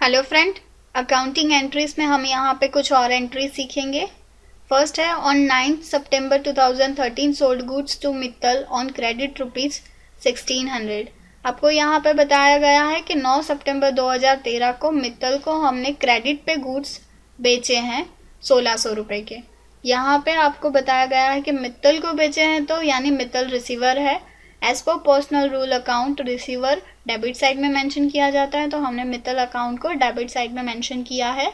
Hello friend, accounting entries में हम यहाँ पे कुछ और एंट्रीज सीखेंगे। फर्स्ट है on 9 September 2013 sold goods to Mittal on credit rupees 1600। आपको यहाँ पे बताया गया है कि 9 सितंबर 2013 को मित्तल को हमने क्रेडिट पे गुड्स बेचे हैं 1600 रुपये के। यहाँ पे आपको बताया गया है कि मित्तल को बेचे हैं तो यानी मित्तल रिसीवर है। As per personal rule account receiver debit side में मेंशन किया जाता है, तो हमने मित्तल अकाउंट को डेबिट साइड में मेंशन किया है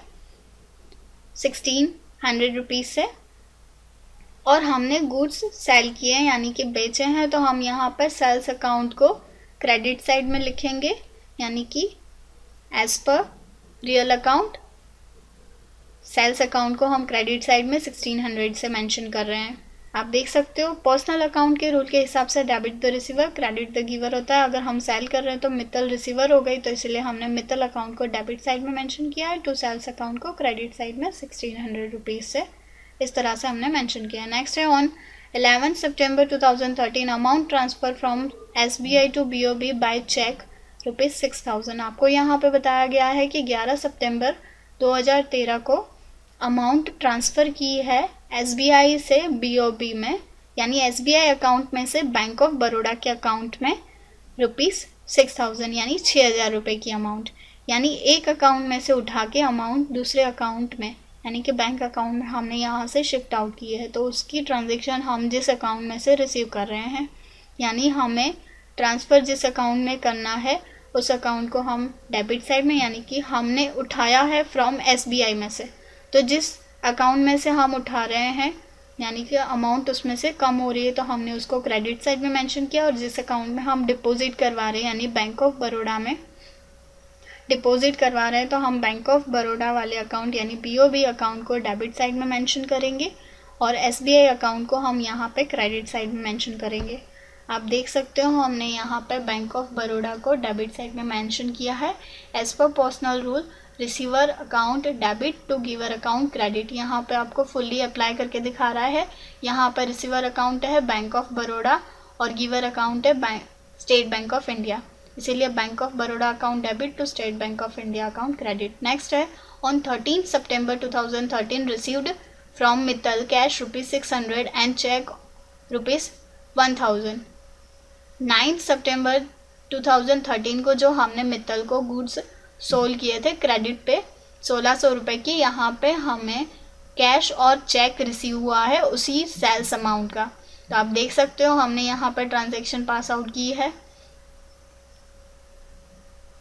1600 रुपीज़ से। और हमने गुड्स सेल किए यानी कि बेचे हैं, तो हम यहाँ पर सेल्स अकाउंट को क्रेडिट साइड में लिखेंगे, यानी कि as per real account sales account को हम क्रेडिट साइड में 1600 से मेंशन कर रहे हैं। आप देख सकते हो पर्सनल अकाउंट के रूल के हिसाब से debit the receiver credit the giver होता है। अगर हम सेल कर रहे हैं तो मित्तल रिसीवर हो गई, तो इसलिए हमने मित्तल अकाउंट को डेबिट साइड में मेंशन किया है, टू सेल्स अकाउंट को क्रेडिट साइड में 1600 रुपीज़ से इस तरह से हमने मेंशन किया। नेक्स्ट है on 11 September 2013 amount transfer from SBI to BOB by cheque ₹6000। आपको यहाँ पे बताया गया है कि 11 सितंबर 2013 को अमाउंट ट्रांसफ़र की है SBI से BOB में, यानी SBI अकाउंट में से बैंक ऑफ बड़ौदा के अकाउंट में ₹6000 यानी 6000 रुपये की अमाउंट, यानी एक अकाउंट में से उठा के अमाउंट दूसरे अकाउंट में यानी कि बैंक अकाउंट में हमने यहाँ से शिफ्ट आउट की है, तो उसकी ट्रांजेक्शन हम जिस अकाउंट में से रिसीव कर रहे हैं, यानी हमें ट्रांसफ़र जिस अकाउंट में करना है उस अकाउंट को हम डेबिट साइड में, यानी कि हमने उठाया है फ्रॉम SBI में से, तो जिस अकाउंट में से हम उठा रहे हैं यानी कि अमाउंट उसमें से कम हो रही है, तो हमने उसको क्रेडिट साइड में मेंशन किया। और जिस अकाउंट में हम डिपॉजिट करवा रहे हैं यानी बैंक ऑफ बड़ौदा में डिपॉजिट करवा रहे हैं, तो हम बैंक ऑफ बड़ौदा वाले अकाउंट यानी BOB अकाउंट को डेबिट साइड में मेंशन करेंगे और SBI अकाउंट को हम यहाँ पे क्रेडिट साइड में मेंशन करेंगे। आप देख सकते हो हमने यहाँ पे बैंक ऑफ बड़ौदा को डेबिट साइड में मेंशन किया है। As per personal rule receiver account debit to giver account credit, यहाँ पे आपको फुल्ली अप्लाई करके दिखा रहा है। यहाँ पर रिसीवर अकाउंट है बैंक ऑफ बड़ौदा और गिवर अकाउंट है स्टेट बैंक ऑफ इंडिया, इसीलिए Bank of Baroda account debit to State Bank of India account credit. Next है ऑन 13 सितंबर 2013 received from Mittal cash ₹600 and cheque ₹1000। 9 सितंबर 2013 को जो हमने मित्तल को गुड्स सोल्ड किए थे क्रेडिट पे 1600 रुपये की, यहाँ पे हमें कैश और चेक रिसीव हुआ है उसी सेल्स अमाउंट का। तो आप देख सकते हो हमने यहाँ पर ट्रांजैक्शन पास आउट की है,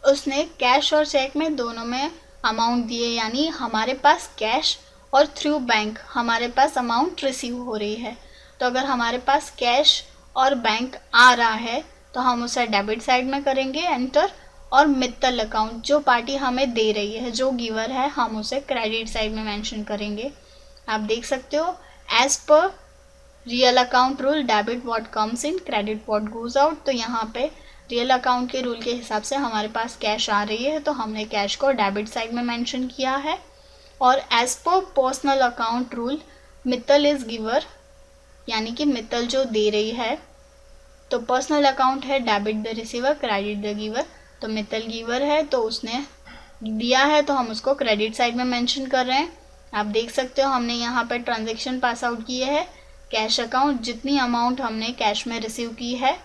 उसने कैश और चेक में दोनों में अमाउंट दिए, यानी हमारे पास कैश और थ्रू बैंक हमारे पास अमाउंट रिसीव हो रही है। तो अगर हमारे पास कैश और बैंक आ रहा है तो हम उसे डेबिट साइड में करेंगे एंटर, और मित्तल अकाउंट जो पार्टी हमें दे रही है जो गिवर है हम उसे क्रेडिट साइड में मेंशन करेंगे। आप देख सकते हो as per real account rule debit what comes in credit what goes out, तो यहाँ पे रियल अकाउंट के रूल के हिसाब से हमारे पास कैश आ रही है तो हमने कैश को डेबिट साइड में मेंशन किया है। और as per personal account rule Mittal is giver, यानी कि मित्तल जो दे रही है, तो पर्सनल अकाउंट है debit the receiver credit the giver, तो मित्तल गिवर है तो उसने दिया है तो हम उसको क्रेडिट साइड में मेंशन कर रहे हैं। आप देख सकते हो हमने यहाँ पर ट्रांजैक्शन पास आउट किए हैं। कैश अकाउंट जितनी अमाउंट हमने कैश में रिसीव की है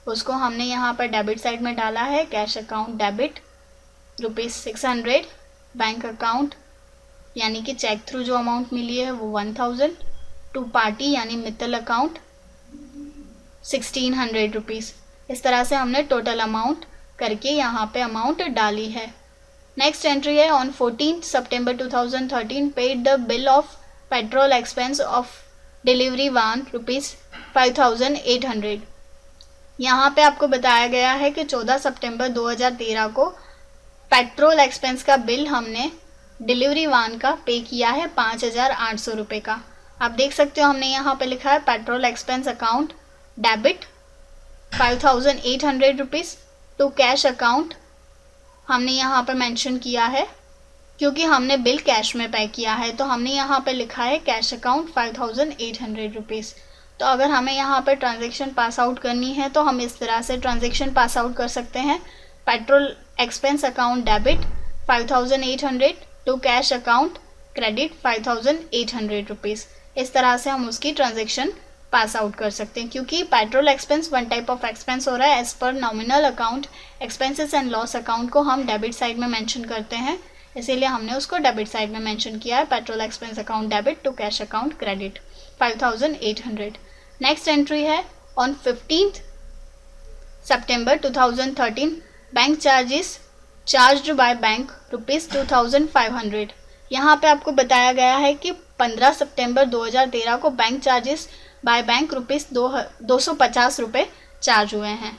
उसको हमने यहाँ पर डेबिट साइड में डाला है। Cash account debit ₹600, bank account यानी कि चेक थ्रू जो अमाउंट मिली है वो 1000, टू पार्टी यानी मित्तल अकाउंट 1600 रुपीज़। इस तरह से हमने टोटल अमाउंट करके यहाँ पे अमाउंट डाली है। नेक्स्ट एंट्री है ऑन 14 सितंबर 2013 paid the bill of petrol expense of delivery van ₹5800। यहाँ पे आपको बताया गया है कि 14 सितंबर 2013 को पेट्रोल एक्सपेंस का बिल हमने डिलीवरी वान का पे किया है 5800 रुपये का। आप देख सकते हो हमने यहाँ पे लिखा है petrol expense account debit 5800 rupees to cash account हमने यहाँ पर मेंशन किया है क्योंकि हमने बिल कैश में पे किया है, तो हमने यहाँ पे लिखा है कैश अकाउंट 5800 रुपीज़। तो अगर हमें यहाँ पर ट्रांजैक्शन पास आउट करनी है तो हम इस तरह से ट्रांजैक्शन पास आउट कर सकते हैं। Petrol expense account debit 5800 to cash account credit 5800 rupees. इस तरह से हम उसकी ट्रांजेक्शन पास आउट कर सकते हैं। क्योंकि petrol expense one type of expense हो रहा है, as per nominal account expenses and loss account को हम डेबिट साइड में मेंशन करते हैं, इसीलिए हमने उसको डेबिट साइड में मेंशन किया है। Petrol expense account debit to cash account credit 5800। Next entry है on 15 September 2013 bank charges charged by bank ₹2500। यहाँ पे आपको बताया गया है कि 15 सितंबर 2013 को bank charges by bank ₹250 charge हुए हैं।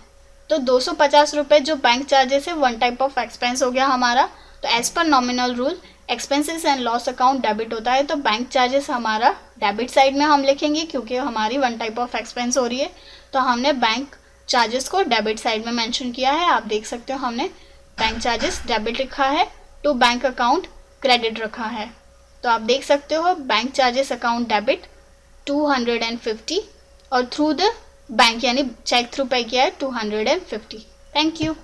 तो 250 रुपये जो बैंक चार्जेस है वन टाइप ऑफ एक्सपेंस हो गया हमारा। तो as per nominal rule expenses and loss account debit होता है, तो बैंक चार्जेस हमारा डेबिट साइड में हम लिखेंगे क्योंकि हमारी वन टाइप ऑफ एक्सपेंस हो रही है। तो हमने बैंक चार्जेस को डेबिट साइड में मेंशन किया है। आप देख सकते हो हमने बैंक चार्जेस डेबिट लिखा है, टू बैंक अकाउंट क्रेडिट रखा है। तो आप देख सकते हो बैंक चार्जेस अकाउंट डेबिट 250 और थ्रू द बैंक यानी चेक थ्रू पे किया है 250। Thank you.